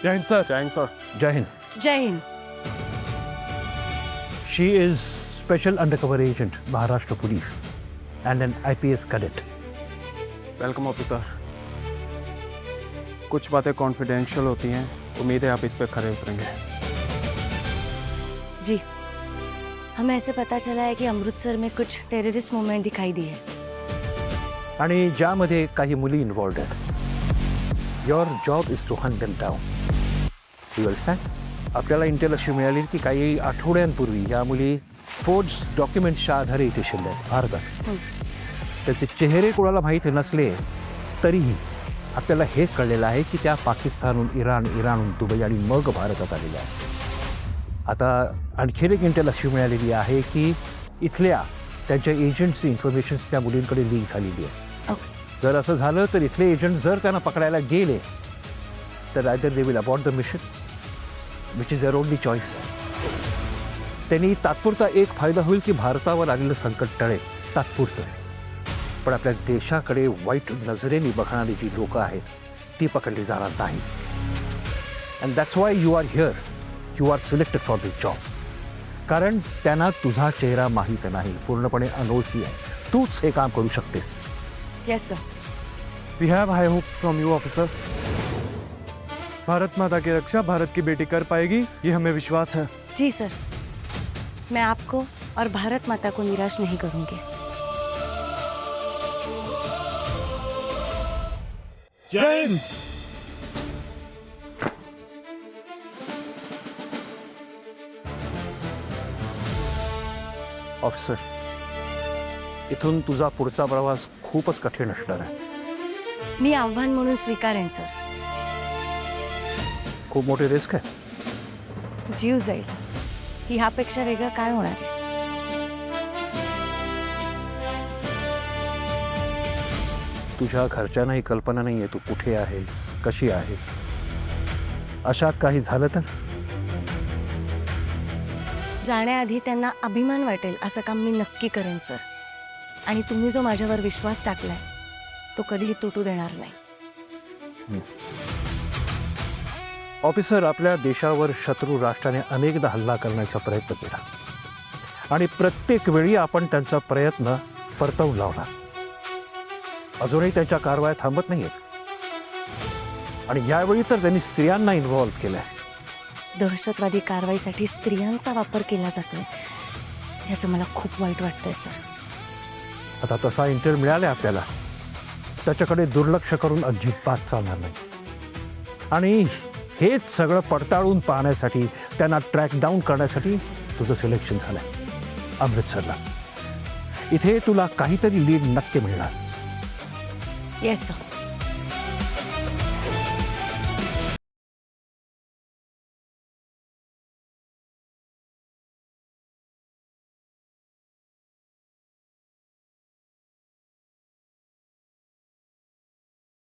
जय हिंद सर. जय हिंद सर. जय हिंद. जय हिंद. She is special undercover agent, Maharashtra Police, and an IPS cadet. Welcome officer. कुछ बातें कॉन्फिडेंशियल होती हैं, उम्मीद है आप इस पर खरे उतरेंगे. जी, हमें ऐसे पता चला है कि अमृतसर में कुछ टेररिस्ट मूवमेंट दिखाई दी है. आणि ज्यामध्ये काही मुली इन्वॉल्ड आहेत. Your job is to hunt them down. You understand? आपल्याला इंटेल अशी मिळाली की काही आठवड्यांपूर्वी या मुली फोर्ज डॉक्युमेंट्सच्या आधारे इथे शिरल्या आहेत भारतात. त्याचे चेहरे कोणाला माहीत नसले तरीही आपल्याला हे कळलेलं आहे की त्या पाकिस्तानहून इराणहून दुबई आणि मग भारतात आलेल्या आहेत. आता आणखीन एक इंटेल अशी मिळालेली आहे की इथल्या त्यांच्या एजंटची इन्फॉर्मेशन्स त्या मुलींकडे लीक झालेली आहे. जर असं झालं तर इथले एजंट जर त्यांना पकडायला गेले तर either they will abort the mission which is their only choice. त्यांनी तात्पुरता एक फायदा होईल की भारतावर आलेलं संकट टळेल, तात्पुरतं. पण आपल्या देशाकडे वाईट नजरेने बघणारी जी लोकं आहेत ती पकडली जाणार नाही. And that's why you are here. You are selected for this job. कारण त्यांना तुझा चेहरा माहीत नाही, पूर्णपणे अनोळखी आहे. तूच हे काम करू शकतेस. Yes sir. We have high hopes from you officer. Bharat माता की रक्षा भारत की बेटी कर पाएगी, ये हमें विश्वास है. जी सर, मैं आपको और भारत माता को निराश नहीं करूंगी. जय हिंद. ऑफिसर, इथून तुझा पुढचा प्रवास खूपच कठीण असणार आहे. मी आव्हान म्हणून स्वीकारेन सर. खूप मोठी रिस्क आहे. जीव जाईल. ह्यापेक्षा वेगळं काय होणार आहे? तुझ्या घरच्यांनाही कल्पना नाही आहे तू कुठे आहेस, कशी आहेस. अशात काही झालं तर जाण्याआधी त्यांना अभिमान वाटेल असं काम मी नक्की करेन सर. आणि तुम्ही जो माझ्यावर विश्वास टाकलाय तो कधीही तुटू देणार नाही. ऑफिसर, आपल्या देशावर शत्रू राष्ट्राने अनेकदा हल्ला करण्याचा प्रयत्न केला आणि प्रत्येक वेळी आपण त्यांचा प्रयत्न परतवून लावला. अजूनही त्यांच्या कारवाया थांबत नाहीयेत आणि यावेळी तर त्यांनी स्त्रियांना इन्व्हॉल्व्ह केलंय. दहशतवादी कारवाईसाठी स्त्रियांचा वापर केला जातोय याचं मला खूप वाईट वाटतंय सर. आता तसा इंटेल मिळाला आपल्याला, त्याच्याकडे दुर्लक्ष करून अजिबात चालणार नाही. आणि हेच सगळं पडताळून पाहण्यासाठी, त्यांना ट्रॅक डाऊन करण्यासाठी तुझं सिलेक्शन झालंय अमृतसरला. इथे तुला काहीतरी लीड नक्की मिळणार. Yes sir.